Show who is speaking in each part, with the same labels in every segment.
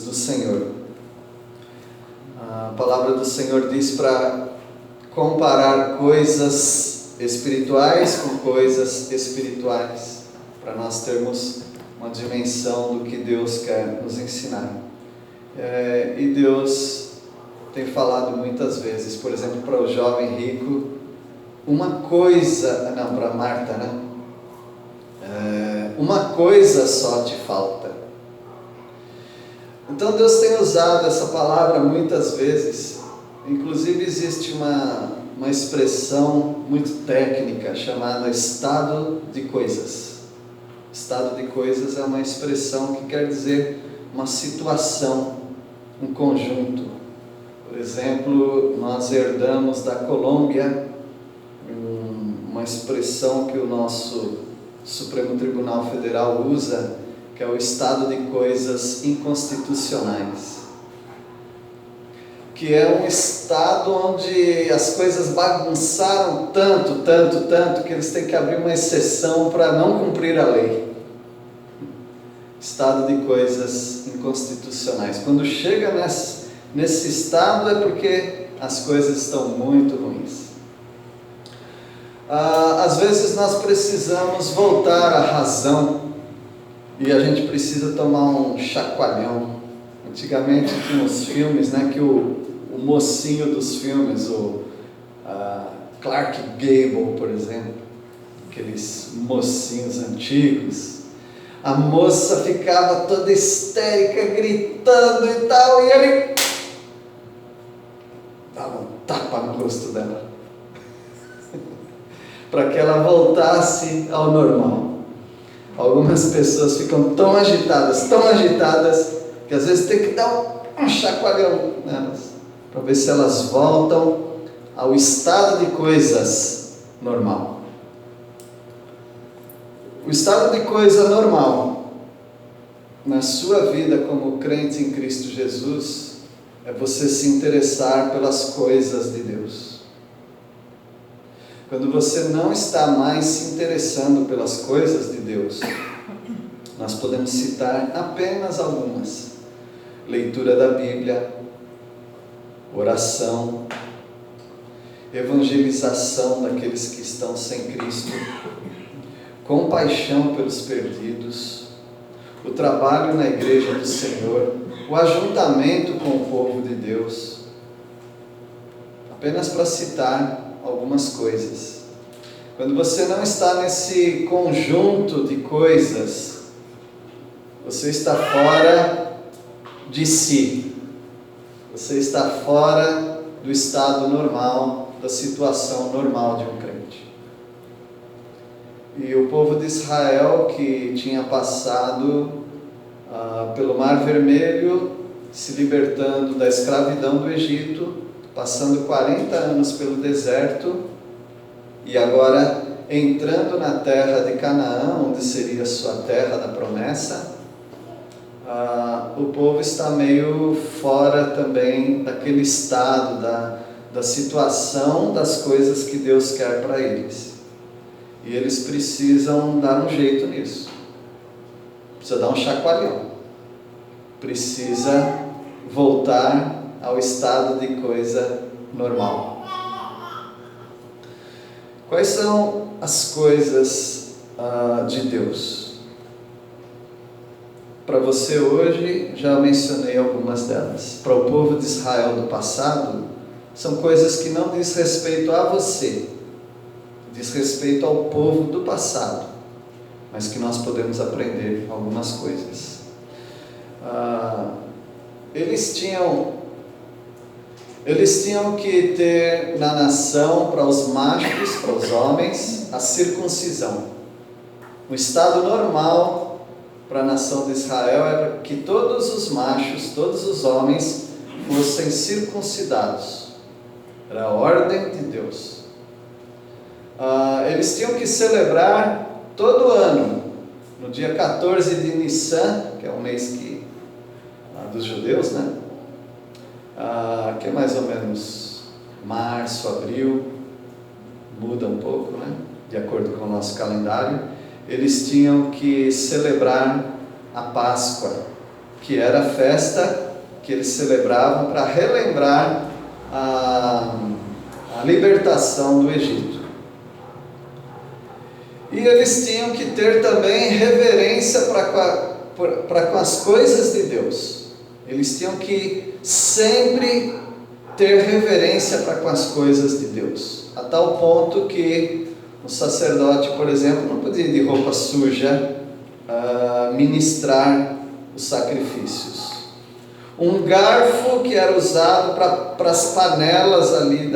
Speaker 1: do Senhor. A palavra do Senhor diz para comparar coisas espirituais com coisas espirituais, para nós termos uma dimensão do que Deus quer nos ensinar. E Deus tem falado muitas vezes, por exemplo, para o jovem rico, para Marta, né? Uma coisa só te falta. Então Deus tem usado essa palavra muitas vezes. Inclusive existe uma expressão muito técnica chamada estado de coisas. Estado de coisas é uma expressão que quer dizer uma situação, um conjunto. Por exemplo, nós herdamos da Colômbia uma expressão que o nosso Supremo Tribunal Federal usa, que é o estado de coisas inconstitucionais, que é um estado onde as coisas bagunçaram tanto, que eles têm que abrir uma exceção para não cumprir a lei. Estado de coisas inconstitucionais. Quando chega nesse estado é porque as coisas estão muito ruins. Às vezes nós precisamos voltar à razão e a gente precisa tomar um chacoalhão. Antigamente tinha uns filmes, né, que o mocinho dos filmes, o Clark Gable, por exemplo, aqueles mocinhos antigos, a moça ficava toda histérica, gritando e tal, e ele dava um tapa no rosto dela, para que ela voltasse ao normal. Algumas pessoas ficam tão agitadas, que às vezes tem que dar um chacoalhão nelas, para ver se elas voltam ao estado de coisas normal. O estado de coisa normal na sua vida como crente em Cristo Jesus é você se interessar pelas coisas de Deus. Quando você não está mais se interessando pelas coisas de Deus, nós podemos citar apenas algumas: leitura da Bíblia, oração, evangelização daqueles que estão sem Cristo, compaixão pelos perdidos, o trabalho na igreja do Senhor, o ajuntamento com o povo de Deus. Apenas para citar algumas coisas. Quando você não está nesse conjunto de coisas, você está fora de si. Você está fora do estado normal, da situação normal de um crente. E o povo de Israel, que tinha passado pelo Mar Vermelho, se libertando da escravidão do Egito, passando 40 anos pelo deserto, e agora entrando na terra de Canaã, onde seria a sua terra da promessa, o povo está meio fora também daquele estado, da situação das coisas que Deus quer para eles. E eles precisam dar um jeito nisso. Precisa dar um chacoalhão. Precisa voltar ao estado de coisa normal. Quais são as coisas de Deus? Para você hoje, já mencionei algumas delas. Para o povo de Israel do passado, são coisas que não diz respeito a você, diz respeito ao povo do passado, mas que nós podemos aprender algumas coisas. Eles tinham que ter na nação, para os machos, para os homens, a circuncisão. O estado normal para a nação de Israel era que todos os machos, todos os homens fossem circuncidados. Era a ordem de Deus. Eles tinham que celebrar todo ano, no dia 14 de Nissan, que é o mês dos judeus, né? Que é mais ou menos março, abril, muda um pouco, né? De acordo com o nosso calendário. Eles tinham que celebrar a Páscoa, que era a festa que eles celebravam para relembrar a libertação do Egito. E eles tinham que ter também reverência para com as coisas de Deus. Eles tinham que sempre ter reverência para com as coisas de Deus, a tal ponto que o sacerdote, por exemplo, não podia ir de roupa suja ministrar os sacrifícios. Um garfo que era usado para as panelas ali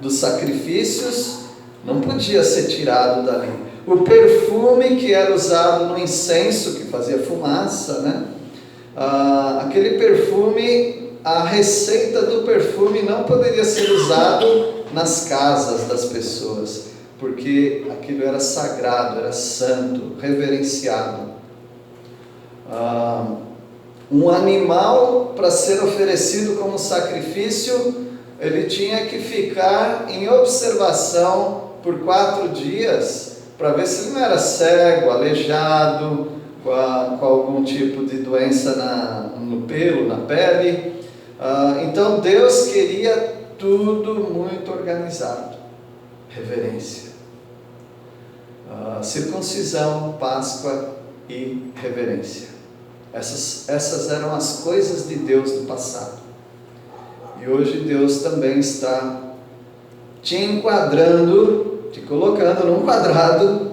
Speaker 1: dos sacrifícios não podia ser tirado dali. O perfume que era usado no incenso, que fazia fumaça, né? Aquele perfume, a receita do perfume não poderia ser usado nas casas das pessoas, porque aquilo era sagrado, era santo, reverenciado. Um animal, para ser oferecido como sacrifício, ele tinha que ficar em observação por 4 dias, para ver se ele não era cego, aleijado, com algum tipo de doença no pelo, na pele. Então Deus queria tudo muito organizado. Reverência. Circuncisão, Páscoa e reverência. Essas eram as coisas de Deus do passado. E hoje Deus também está te enquadrando, te colocando num quadrado,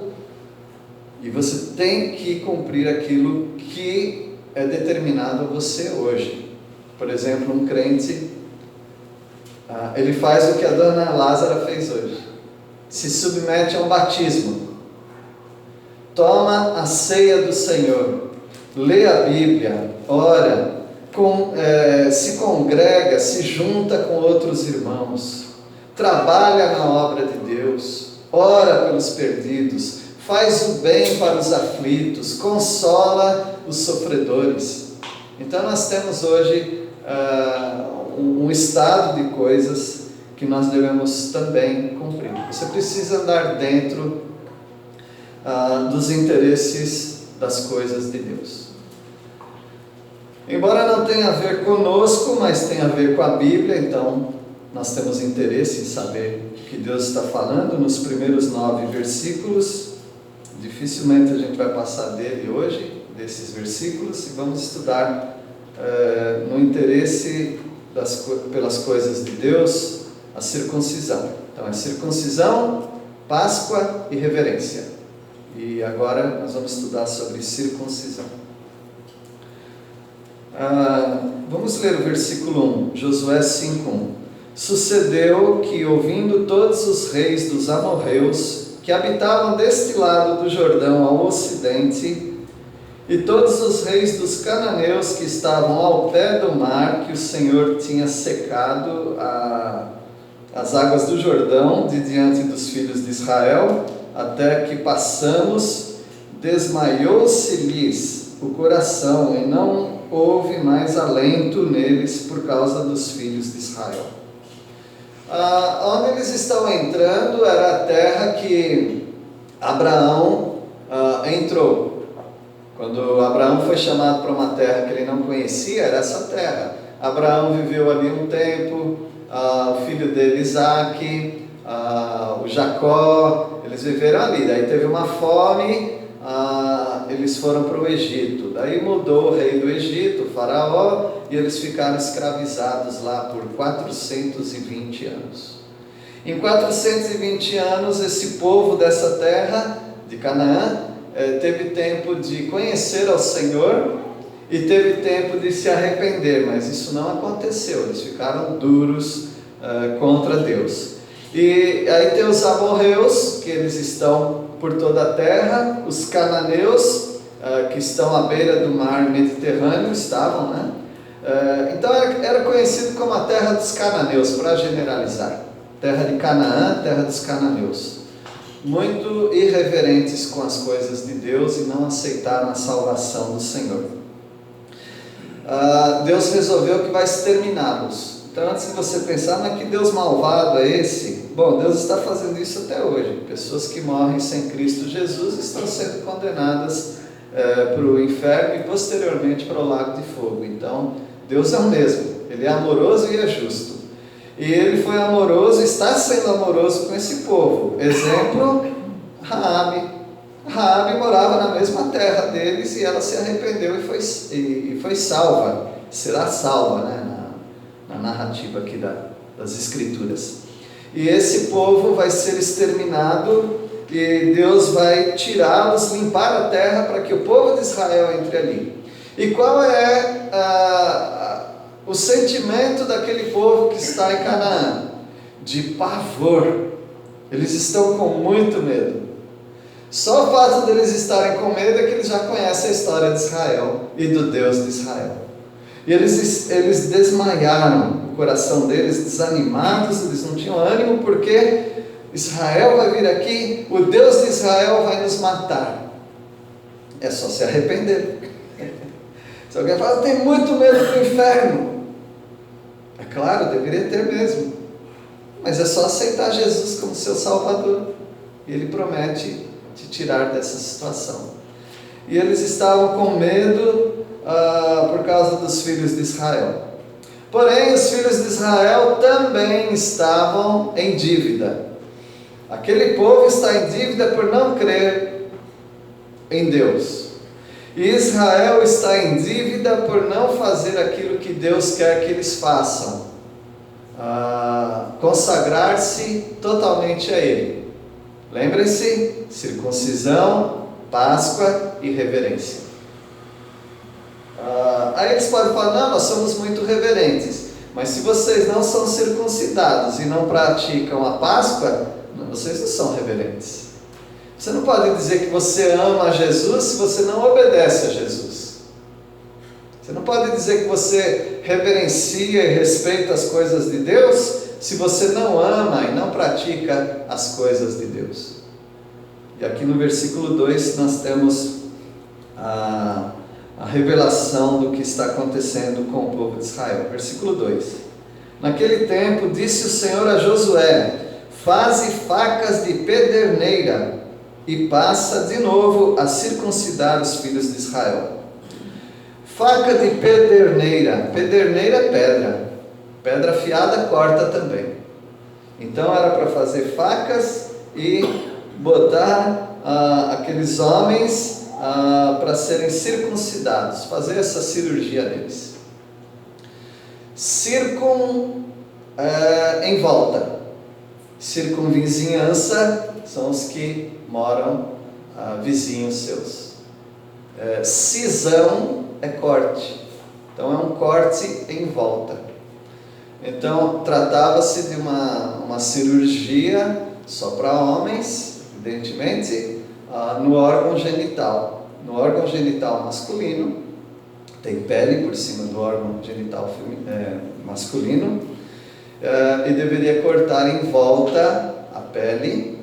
Speaker 1: e você tem que cumprir aquilo que é determinado a você hoje. Por exemplo, um crente, ele faz o que a dona Lázara fez hoje. Se submete a um batismo. Toma a ceia do Senhor. Lê a Bíblia. Ora. Se congrega, se junta com outros irmãos. Trabalha na obra de Deus. Ora pelos perdidos. Faz o bem para os aflitos. Consola os sofredores. Então nós temos hoje um estado de coisas que nós devemos também cumprir. Você precisa andar dentro dos interesses das coisas de Deus. Embora não tenha a ver conosco, mas tem a ver com a Bíblia, então nós temos interesse em saber o que Deus está falando nos primeiros 9 versículos. Dificilmente a gente vai passar dele hoje, desses versículos, e vamos estudar no interesse pelas coisas de Deus, a circuncisão. Então é circuncisão, Páscoa e reverência. E agora nós vamos estudar sobre circuncisão. Vamos ler o versículo 1, Josué 5:1. Sucedeu que, ouvindo todos os reis dos amorreus, que habitavam deste lado do Jordão ao ocidente, e todos os reis dos cananeus que estavam ao pé do mar, que o Senhor tinha secado as águas do Jordão de diante dos filhos de Israel, até que passamos, desmaiou-se-lhes o coração, e não houve mais alento neles por causa dos filhos de Israel. Onde eles estão entrando era a terra que Abraão entrou. Quando Abraão foi chamado para uma terra que ele não conhecia, era essa terra. Abraão viveu ali um tempo, o filho dele Isaque, o Jacó, eles viveram ali. Daí teve uma fome, eles foram para o Egito. Daí mudou o rei do Egito, o faraó, e eles ficaram escravizados lá por 420 anos. Em 420 anos, esse povo dessa terra, de Canaã, teve tempo de conhecer ao Senhor e teve tempo de se arrepender, mas isso não aconteceu. Eles ficaram duros contra Deus. E aí tem os amorreus, que eles estão por toda a terra, os cananeus, que estão à beira do mar Mediterrâneo, estavam, né? Então era conhecido como a terra dos cananeus, para generalizar. Terra de Canaã, terra dos cananeus. Muito irreverentes com as coisas de Deus e não aceitaram a salvação do Senhor. Deus resolveu que vai exterminá-los. Então, antes de você pensar, mas que Deus malvado é esse? Bom, Deus está fazendo isso até hoje. Pessoas que morrem sem Cristo Jesus estão sendo condenadas para o inferno e posteriormente para o lago de fogo. Então, Deus é o mesmo, Ele é amoroso e é justo. E Ele foi amoroso, está sendo amoroso com esse povo. Exemplo, Raabe. Raabe morava na mesma terra deles e ela se arrependeu e foi salva. Será salva, né, na narrativa aqui das Escrituras. E esse povo vai ser exterminado e Deus vai tirá-los, limpar a terra para que o povo de Israel entre ali. E qual é o sentimento daquele povo que está em Canaã? De pavor. Eles estão com muito medo. Só o fato deles estarem com medo é que eles já conhecem a história de Israel e do Deus de Israel. E eles desmaiaram, o coração deles, desanimados, eles não tinham ânimo, porque Israel vai vir aqui, o Deus de Israel vai nos matar. É só se arrepender. Se alguém fala, tem muito medo do inferno. É claro, deveria ter mesmo. Mas é só aceitar Jesus como seu Salvador. E Ele promete te tirar dessa situação. E eles estavam com medo por causa dos filhos de Israel. Porém, os filhos de Israel também estavam em dívida. Aquele povo está em dívida por não crer em Deus. E Israel está em dívida por não fazer aquilo que Deus quer que eles façam. Consagrar-se totalmente a Ele. Lembrem-se, circuncisão, Páscoa e reverência. Aí eles podem falar, não, nós somos muito reverentes. Mas se vocês não são circuncidados e não praticam a Páscoa, vocês não são reverentes. Você não pode dizer que você ama a Jesus se você não obedece a Jesus. Você não pode dizer que você reverencia e respeita as coisas de Deus se você não ama e não pratica as coisas de Deus. E aqui no versículo 2 nós temos a revelação do que está acontecendo com o povo de Israel. Versículo 2. Naquele tempo disse o Senhor a Josué: faze facas de pederneira e passa de novo a circuncidar os filhos de Israel. Faca de pederneira. Pederneira é pedra. Pedra afiada corta também. Então era para fazer facas e botar aqueles homens para serem circuncidados, fazer essa cirurgia deles. Em volta. Circunvizinhança são os que moram vizinhos seus. Cisão é corte. Então é um corte em volta. Então tratava-se de uma cirurgia só para homens, evidentemente, no órgão genital. No órgão genital masculino, tem pele por cima do órgão genital masculino, e deveria cortar em volta a pele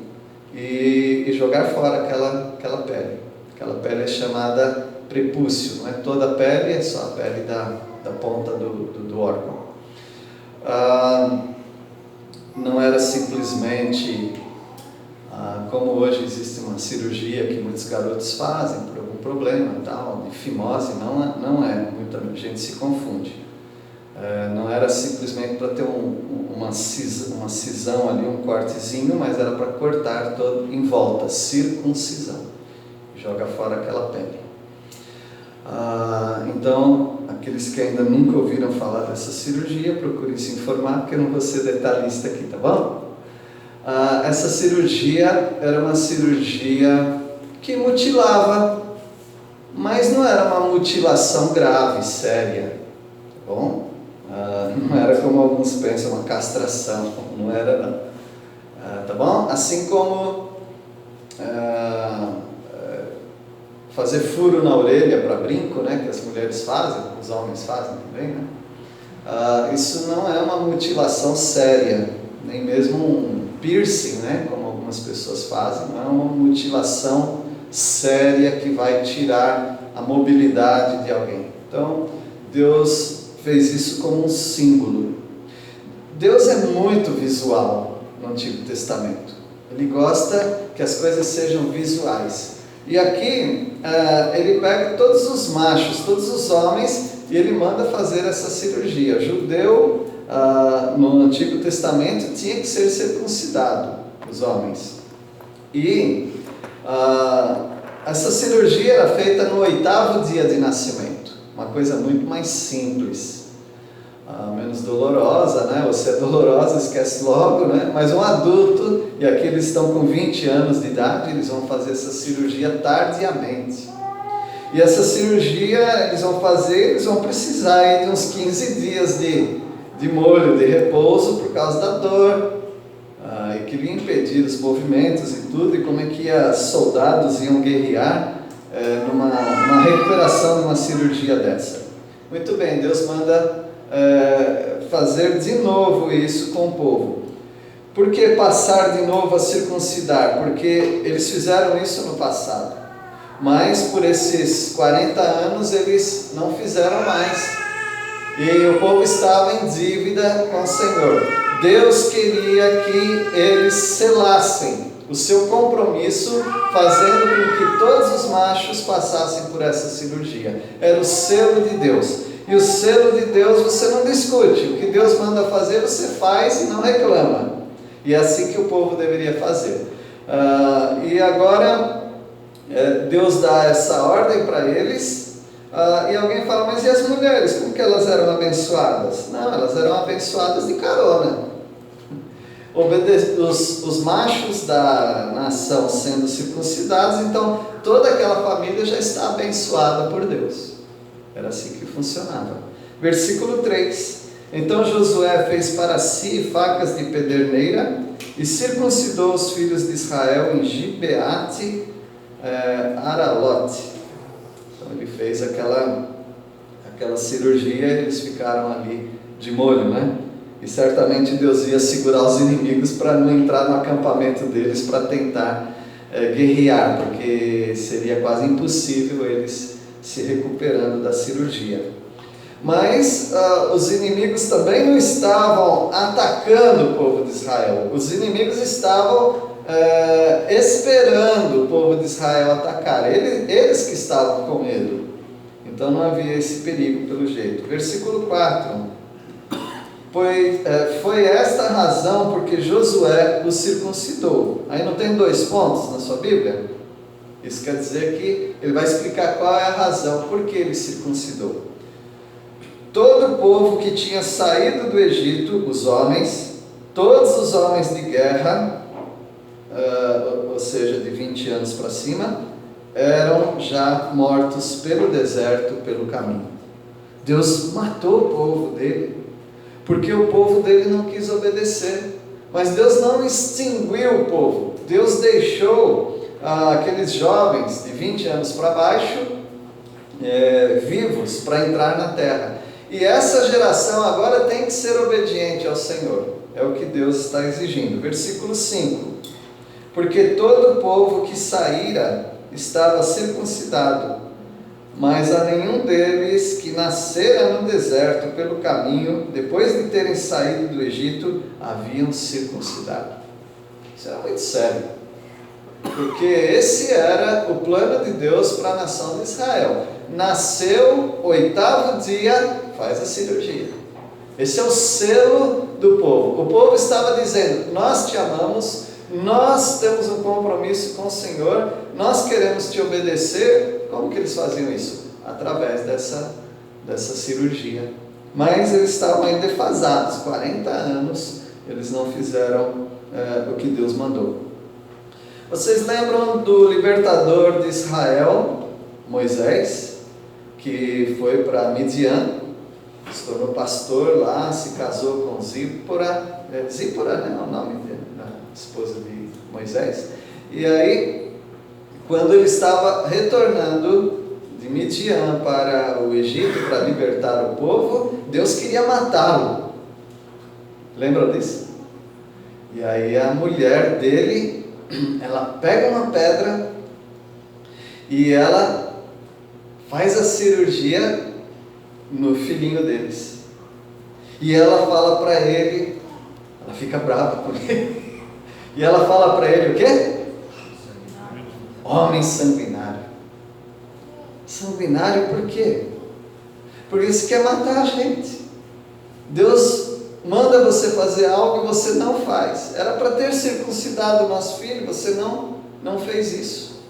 Speaker 1: e jogar fora aquela pele. Aquela pele é chamada prepúcio, não é toda a pele, é só a pele da ponta do órgão. Não era simplesmente como hoje existe uma cirurgia que muitos garotos fazem por algum problema tal, de fimose, não é, muita gente se confunde. Não era simplesmente para ter uma cisão ali, um cortezinho, mas era para cortar todo em volta, circuncisão, joga fora aquela pele. Então, aqueles que ainda nunca ouviram falar dessa cirurgia, procurem se informar, porque eu não vou ser detalhista aqui, tá bom? Essa cirurgia era uma cirurgia que mutilava, mas não era uma mutilação grave, séria, tá bom? Não era como alguns pensam, uma castração, não era não, tá bom? Assim como fazer furo na orelha para brinco, né, que as mulheres fazem, os homens fazem também, né? Isso não é uma mutilação séria, nem mesmo um piercing, né, como algumas pessoas fazem, não é uma mutilação séria que vai tirar a mobilidade de alguém. Então, Deus fez isso como um símbolo. Deus é muito visual no Antigo Testamento. Ele gosta que as coisas sejam visuais. E aqui ele pega todos os machos, todos os homens, e ele manda fazer essa cirurgia. Judeu, no Antigo Testamento, tinha que ser circuncidado, os homens. E essa cirurgia era feita no 8º dia de nascimento. Uma coisa muito mais simples. Menos dolorosa, né? Você é dolorosa, esquece logo, né? Mas um adulto, e aqui eles estão com 20 anos de idade, eles vão fazer essa cirurgia tardiamente. E essa cirurgia eles vão precisar aí de uns 15 dias de molho, de repouso, por causa da dor, e que ia impedir os movimentos e tudo, e como é que soldados iam guerrear numa recuperação de uma cirurgia dessa. Muito bem, Deus manda fazer de novo isso com o povo. Por que passar de novo a circuncidar? Porque eles fizeram isso no passado, mas por esses 40 anos eles não fizeram mais, e o povo estava em dívida com o Senhor. Deus queria que eles selassem o seu compromisso, fazendo com que todos os machos passassem por essa cirurgia. Era o selo de Deus. E o selo de Deus você não discute. O que Deus manda fazer, você faz e não reclama. E é assim que o povo deveria fazer. E agora, Deus dá essa ordem para eles. E alguém fala, mas e as mulheres? Como que elas eram abençoadas? Não, elas eram abençoadas de carona. Os machos da nação sendo circuncidados, então toda aquela família já está abençoada por Deus. Era assim que funcionava. Versículo 3. Então Josué fez para si facas de pederneira e circuncidou os filhos de Israel em Gibeate Aralote. Então ele fez aquela cirurgia, eles ficaram ali de molho, né? E certamente Deus ia segurar os inimigos para não entrar no acampamento deles para tentar guerrear, porque seria quase impossível eles se recuperando da cirurgia. Mas os inimigos também não estavam atacando o povo de Israel. Os inimigos estavam esperando o povo de Israel atacar. Eles que estavam com medo. Então não havia esse perigo pelo jeito. Versículo 4. Foi esta a razão porque Josué o circuncidou. Aí não tem 2 pontos na sua Bíblia? Isso quer dizer que ele vai explicar qual é a razão por que ele circuncidou. Todo o povo que tinha saído do Egito, os homens, todos os homens de guerra, ou seja, de 20 anos para cima, eram já mortos pelo deserto, pelo caminho. Deus matou o povo dele, porque o povo dele não quis obedecer. Mas Deus não extinguiu o povo. Deus deixou aqueles jovens de 20 anos para baixo vivos para entrar na terra. E essa geração agora tem que ser obediente ao Senhor. É o que Deus está exigindo. Versículo 5. Porque todo o povo que saíra estava circuncidado, mas a nenhum deles que nascera no deserto pelo caminho, depois de terem saído do Egito, haviam circuncidado. Isso era muito sério. Porque esse era o plano de Deus para a nação de Israel. Nasceu, 8º dia, faz a cirurgia. Esse é o selo do povo. O povo estava dizendo, nós te amamos, nós temos um compromisso com o Senhor, nós queremos te obedecer. Como que eles faziam isso? Através dessa cirurgia. Mas eles estavam ainda defasados, 40 anos, eles não fizeram o que Deus mandou. Vocês lembram do libertador de Israel, Moisés, que foi para Midian, se tornou pastor lá, se casou com Zípora, Zípora, né, é o nome da esposa de Moisés. E aí, quando ele estava retornando de Midian para o Egito para libertar o povo, Deus queria matá-lo. Lembram disso? E aí a mulher dele, ela pega uma pedra e ela faz a cirurgia no filhinho deles. E ela fala para ele, ela fica brava com ele, e ela fala para ele o quê? homem sanguinário. Sanguinário por quê? Porque você quer matar a gente. Deus manda você fazer algo e você não faz. Era para ter circuncidado o nosso filho, você não fez isso.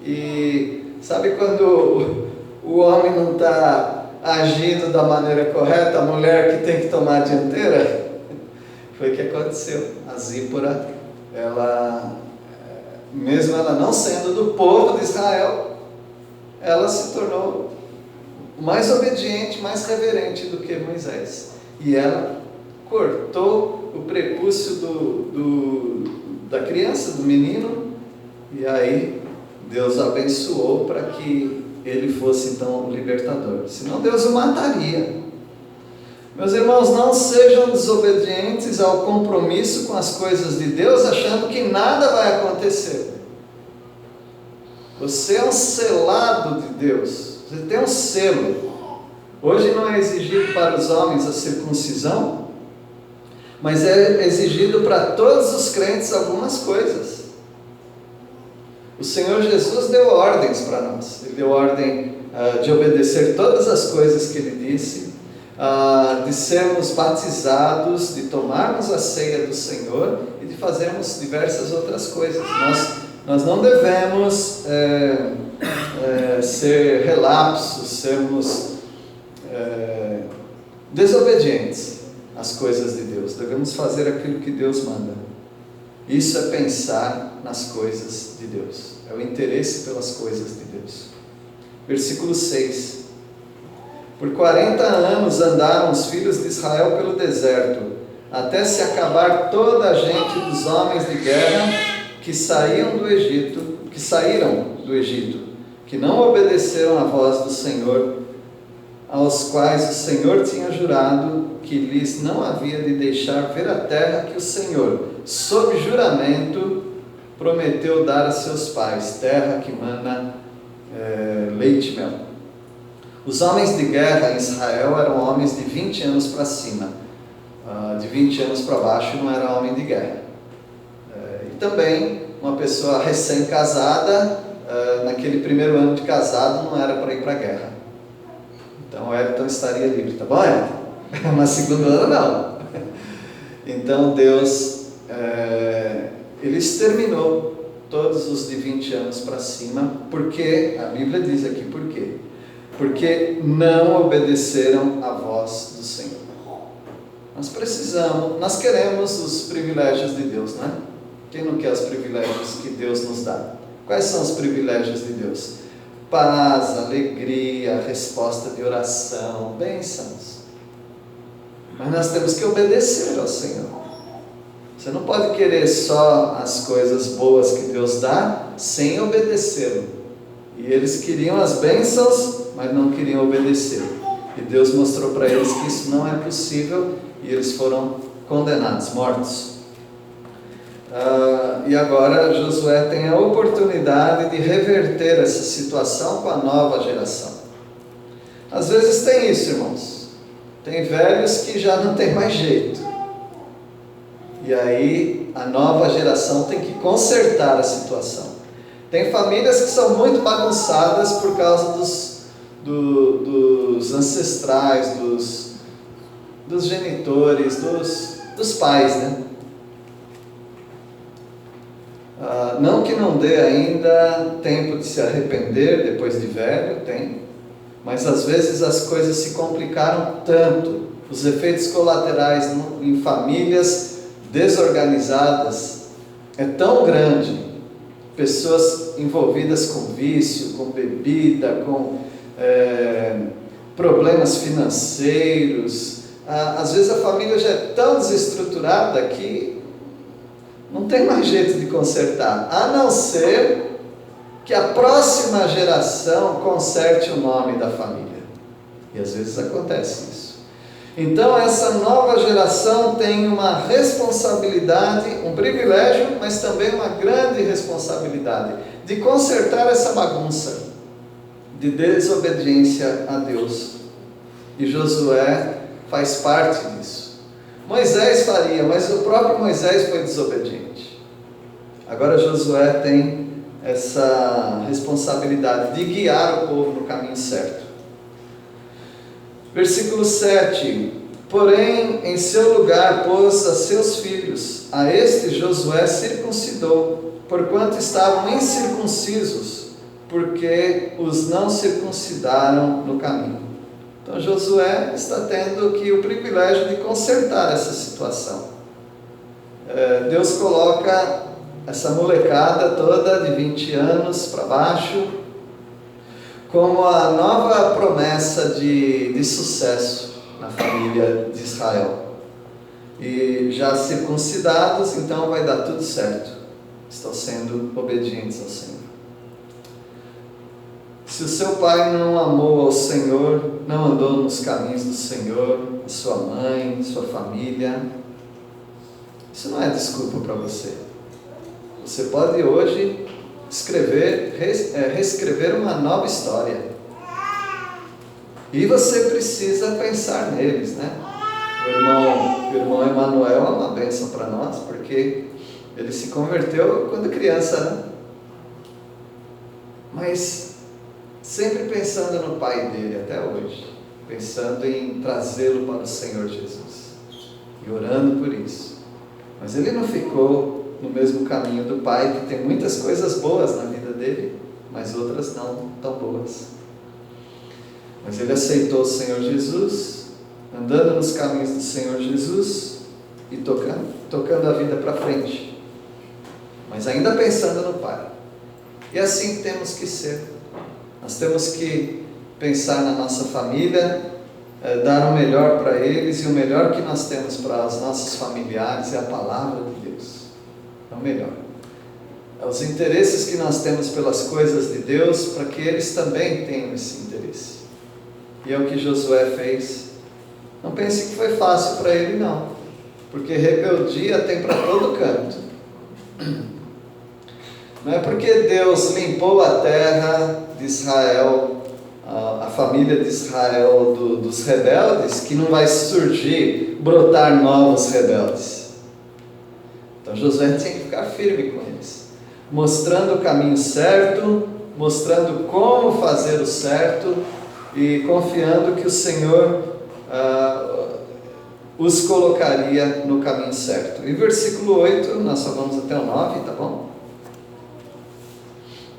Speaker 1: E sabe quando o homem não está agindo da maneira correta, a mulher que tem que tomar a dianteira? Foi o que aconteceu. A Zípora, mesmo ela não sendo do povo de Israel, ela se tornou mais obediente, mais reverente do que Moisés. E ela cortou o prepúcio da criança, do menino, e aí Deus abençoou para que ele fosse então o libertador. Senão Deus o mataria. Meus irmãos, não sejam desobedientes ao compromisso com as coisas de Deus, achando que nada vai acontecer. Você é um selado de Deus, você tem um selo. Hoje não é exigido para os homens a circuncisão, mas é exigido para todos os crentes algumas coisas. O Senhor Jesus deu ordens para nós. Ele deu ordem de obedecer todas as coisas que Ele disse, de sermos batizados, de tomarmos a ceia do Senhor e de fazermos diversas outras coisas. Nós não devemos ser relapsos, sermos desobedientes às coisas de Deus. Devemos fazer aquilo que Deus manda. Isso é pensar nas coisas de Deus, é o interesse pelas coisas de Deus. Versículo 6: Por 40 anos andaram os filhos de Israel pelo deserto, até se acabar toda a gente dos homens de guerra que saíram do Egito, que não obedeceram à voz do Senhor, aos quais o Senhor tinha jurado que lhes não havia de deixar ver a terra que o Senhor, sob juramento, prometeu dar a seus pais, terra que mana leite e mel. Os homens de guerra em Israel eram homens de 20 anos para cima, de 20 anos para baixo não era homem de guerra. E também uma pessoa recém-casada, naquele primeiro ano de casado, não era para ir para a guerra. Então o Elton estaria livre, tá bom, Elton? Mas segundo ano não. Então Deus, Ele exterminou todos os de 20 anos para cima, porque, a Bíblia diz aqui por quê? Porque não obedeceram à voz do Senhor. Nós queremos os privilégios de Deus, né? Quem não quer os privilégios que Deus nos dá? Quais são os privilégios de Deus? Paz, alegria, resposta de oração, bênçãos. Mas nós temos que obedecer ao Senhor. Você não pode querer só as coisas boas que Deus dá sem obedecê-lo. E eles queriam as bênçãos, mas não queriam obedecer. E Deus mostrou para eles que isso não é possível e eles foram condenados, mortos. E agora Josué tem a oportunidade de reverter essa situação com a nova geração. Às vezes tem isso, irmãos. Tem velhos que já não tem mais jeito. E aí a nova geração tem que consertar a situação. Tem famílias que são muito bagunçadas por causa dos ancestrais, dos genitores, dos pais, né? Não que não dê ainda tempo de se arrepender depois de velho, tem, mas às vezes as coisas se complicaram tanto, os efeitos colaterais em famílias desorganizadas é tão grande, pessoas envolvidas com vício, com bebida, com problemas financeiros, às vezes a família já é tão desestruturada que não tem mais jeito de consertar, a não ser que a próxima geração conserte o nome da família. E às vezes acontece isso. Então essa nova geração tem uma responsabilidade, um privilégio, mas também uma grande responsabilidade de consertar essa bagunça de desobediência a Deus. E Josué faz parte disso. Moisés faria, mas o próprio Moisés foi desobediente. Agora Josué tem essa responsabilidade de guiar o povo no caminho certo. Versículo 7: porém, em seu lugar pôs a seus filhos, a este Josué circuncidou, porquanto estavam incircuncisos, porque os não circuncidaram no caminho. Então Josué está tendo aqui o privilégio de consertar essa situação. Deus coloca essa molecada toda de 20 anos para baixo como a nova promessa de sucesso na família de Israel. E já circuncidados, então vai dar tudo certo. Estão sendo obedientes ao Senhor. Se o seu pai não amou ao Senhor, não andou nos caminhos do Senhor, sua mãe, sua família, isso não é desculpa para você. Você pode hoje reescrever uma nova história. E você precisa pensar neles, né? O irmão Emanuel é uma bênção para nós, porque ele se converteu quando criança, né? Mas sempre pensando no pai dele até hoje, pensando em trazê-lo para o Senhor Jesus e orando por isso. Mas ele não ficou no mesmo caminho do pai, que tem muitas coisas boas na vida dele, mas outras não tão boas. Mas ele aceitou o Senhor Jesus, andando nos caminhos do Senhor Jesus e tocando a vida para frente, mas ainda pensando no pai. E assim temos que ser. Nós temos que pensar na nossa família, dar o melhor para eles, e o melhor que nós temos para os nossos familiares é a palavra de Deus. É o melhor. É os interesses que nós temos pelas coisas de Deus, para que eles também tenham esse interesse. E é o que Josué fez. Não pense que foi fácil para ele, não, porque rebeldia tem para todo canto. Não é porque Deus limpou a terra de Israel, a família de Israel dos rebeldes, que não vai surgir, brotar novos rebeldes. Então Josué tinha que ficar firme com eles, mostrando o caminho certo, mostrando como fazer o certo e confiando que o Senhor os colocaria no caminho certo. E versículo 8, nós só vamos até o 9, tá bom?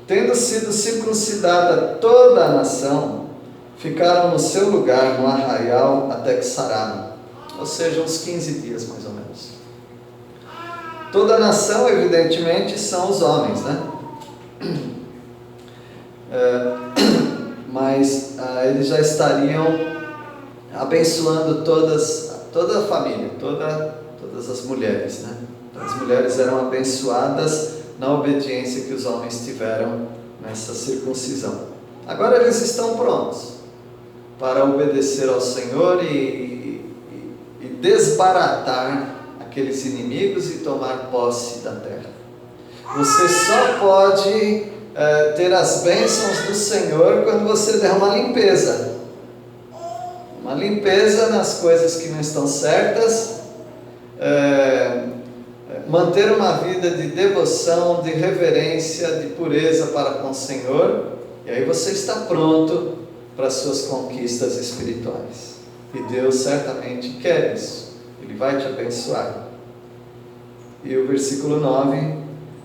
Speaker 1: Tendo sido circuncidada toda a nação, ficaram no seu lugar no arraial até que sararam, ou seja, uns 15 dias mais ou menos. Toda a nação, evidentemente, são os homens, né? Mas eles já estariam abençoando toda a família, todas as mulheres, né? Então, as mulheres eram abençoadas na obediência que os homens tiveram nessa circuncisão. Agora eles estão prontos para obedecer ao Senhor e desbaratar aqueles inimigos e tomar posse da terra. Você só pode ter as bênçãos do Senhor quando você der uma limpeza. Uma limpeza nas coisas que não estão certas, manter uma vida de devoção, de reverência, de pureza para com o Senhor, e aí você está pronto para as suas conquistas espirituais. E Deus certamente quer isso, Ele vai te abençoar. E o versículo 9,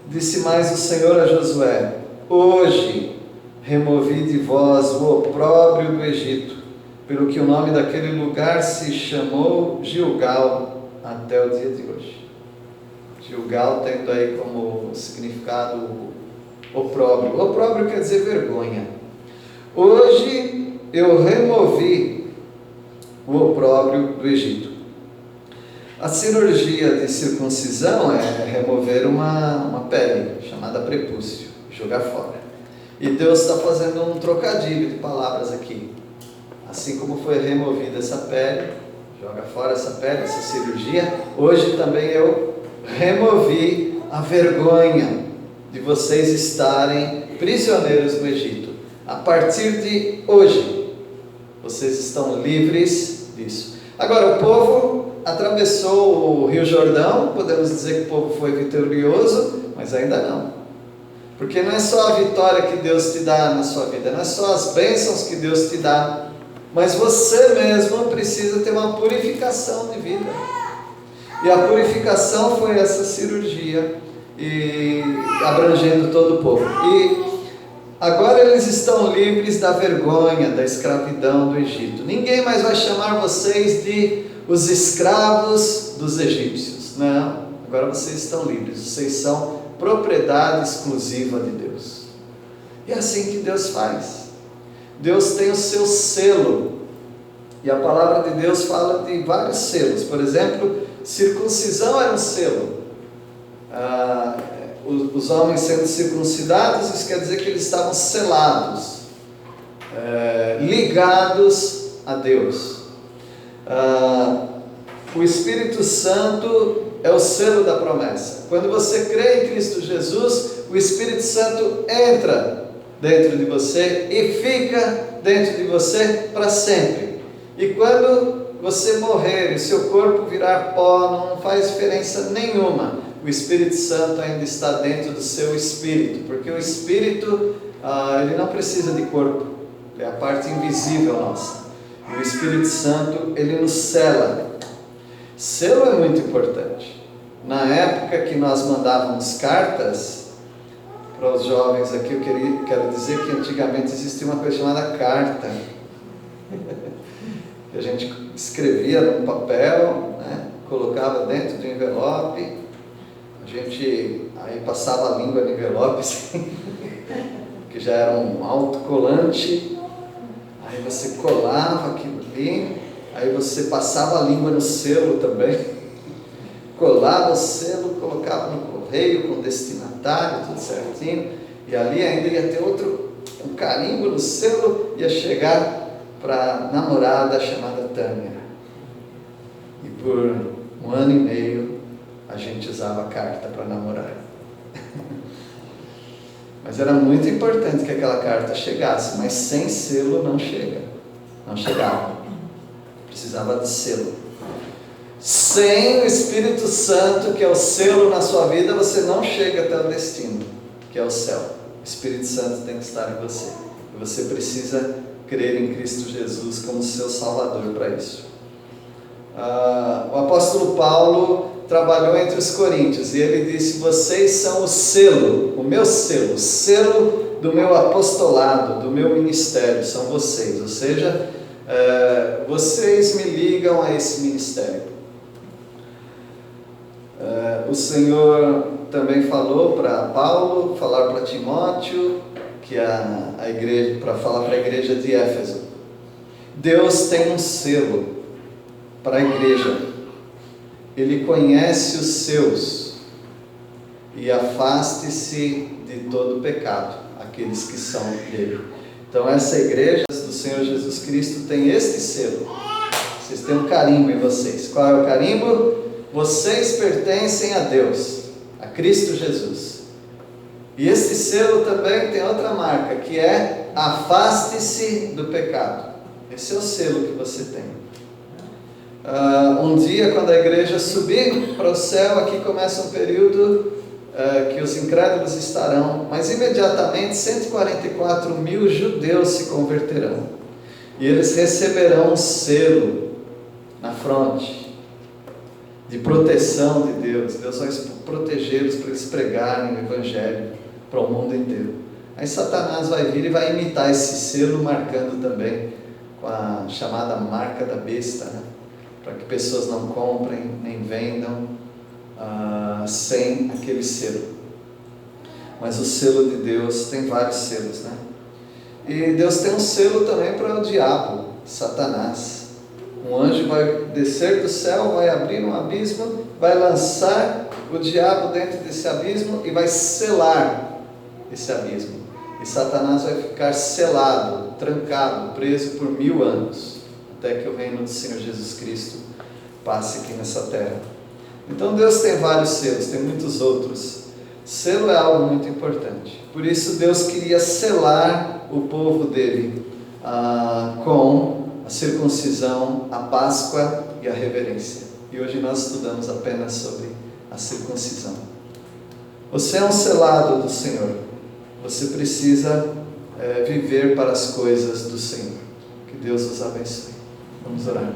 Speaker 1: disse mais o Senhor a Josué: hoje removi de vós o opróbrio do Egito, pelo que o nome daquele lugar se chamou Gilgal até o dia de hoje. Gilgal tendo aí como significado opróbrio. Opróbrio quer dizer vergonha. Hoje eu removi o opróbrio do Egito. A cirurgia de circuncisão é remover uma pele chamada prepúcio, jogar fora. E Deus está fazendo um trocadilho de palavras aqui. Assim como foi removida essa pele, joga fora essa pele, essa cirurgia, hoje também eu removi a vergonha de vocês estarem prisioneiros no Egito. A partir de hoje, vocês estão livres disso. Agora, o povo atravessou o Rio Jordão, podemos dizer que o povo foi vitorioso, mas ainda não. Porque não é só a vitória que Deus te dá na sua vida, não é só as bênçãos que Deus te dá, mas você mesmo precisa ter uma purificação de vida. E a purificação foi essa cirurgia, e abrangendo todo o povo. E agora eles estão livres da vergonha, da escravidão do Egito. Ninguém mais vai chamar vocês de os escravos dos egípcios. Não, agora vocês estão livres, vocês são propriedade exclusiva de Deus. E é assim que Deus faz. Deus tem o seu selo, e a palavra de Deus fala de vários selos. Por exemplo, circuncisão era um selo. Os homens sendo circuncidados, isso quer dizer que eles estavam selados, ligados a Deus. O Espírito Santo é o selo da promessa. Quando você crê em Cristo Jesus, o Espírito Santo entra dentro de você e fica dentro de você para sempre. E quando você morrer e seu corpo virar pó, não faz diferença nenhuma. O Espírito Santo ainda está dentro do seu espírito, porque o espírito, ele não precisa de corpo, é a parte invisível nossa. E o Espírito Santo, ele nos sela. Selo é muito importante. Na época que nós mandávamos cartas para os jovens aqui, eu quero dizer que antigamente existia uma coisa chamada carta, que a gente escrevia num papel, né? Colocava dentro de um envelope, a gente aí passava a língua no envelope, assim, que já era um autocolante, aí você colava aquilo ali, aí você passava a língua no selo também, colava o selo, colocava no correio com destinatário, tudo certinho, e ali ainda ia ter um carimbo no selo, ia chegar para a namorada chamada Tânia. E por 1 ano e meio a gente usava carta para namorar. Mas era muito importante que aquela carta chegasse, mas sem selo não chegava. Precisava de selo. Sem o Espírito Santo, que é o selo na sua vida, você não chega até o destino, que é o céu. O Espírito Santo tem que estar em você. E você precisa crer em Cristo Jesus como seu Salvador para isso. O apóstolo Paulo trabalhou entre os coríntios e ele disse: vocês são o selo, o meu selo, o selo do meu apostolado, do meu ministério, são vocês. Ou seja, vocês me ligam a esse ministério. O Senhor também falou para Paulo, falar para Timóteo, que a igreja, para falar para a igreja de Éfeso. Deus tem um selo para a igreja. Ele conhece os seus e afaste-se de todo pecado, aqueles que são dele. Então essa igreja do Senhor Jesus Cristo tem este selo. Vocês têm um carimbo em vocês. Qual é o carimbo? Vocês pertencem a Deus, a Cristo Jesus. E este selo também tem outra marca, que é afaste-se do pecado. Esse é o selo que você tem. Um dia, quando a igreja subir para o céu, aqui começa um período que os incrédulos estarão, mas imediatamente 144 mil judeus se converterão. E eles receberão um selo na fronte, de proteção de Deus. Deus vai protegê-los para eles pregarem o Evangelho para o mundo inteiro. Aí Satanás vai vir e vai imitar esse selo, marcando também com a chamada marca da besta, né? Para que pessoas não comprem nem vendam sem aquele selo. Mas o selo de Deus tem vários selos, né? E Deus tem um selo também para o diabo, Satanás. Um anjo vai descer do céu, vai abrir um abismo, vai lançar o diabo dentro desse abismo e vai selar esse abismo. E Satanás vai ficar selado, trancado, preso por 1000 anos, até que o reino do Senhor Jesus Cristo passe aqui nessa terra. Então Deus tem vários selos, tem muitos outros. Selo é algo muito importante. Por isso Deus queria selar o povo dele com a circuncisão, a Páscoa e a reverência. E hoje nós estudamos apenas sobre a circuncisão. Você é um selado do Senhor. você precisa viver para as coisas do Senhor. Que Deus os abençoe. Vamos orar.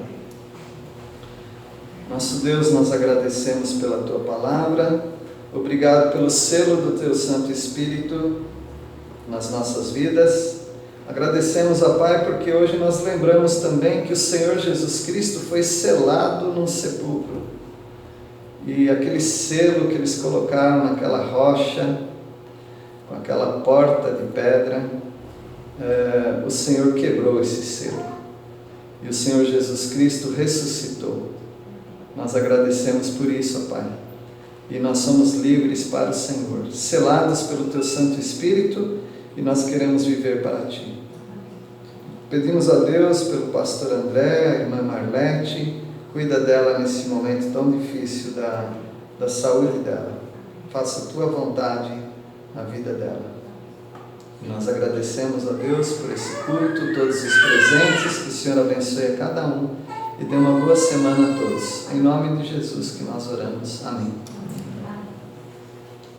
Speaker 1: Nosso Deus, nós agradecemos pela Tua palavra. Obrigado pelo selo do Teu Santo Espírito nas nossas vidas. Agradecemos, ó Pai, porque hoje nós lembramos também que o Senhor Jesus Cristo foi selado num sepulcro. E aquele selo que eles colocaram naquela rocha, com aquela porta de pedra, o Senhor quebrou esse selo. E o Senhor Jesus Cristo ressuscitou. Nós agradecemos por isso, ó Pai. E nós somos livres para o Senhor, selados pelo Teu Santo Espírito, e nós queremos viver para Ti. Pedimos a Deus pelo pastor André, a irmã Marlete, cuida dela nesse momento tão difícil da saúde dela. Faça a Tua vontade na vida dela. E nós agradecemos a Deus por esse culto, todos os presentes, que o Senhor abençoe a cada um e dê uma boa semana a todos. Em nome de Jesus que nós oramos. Amém.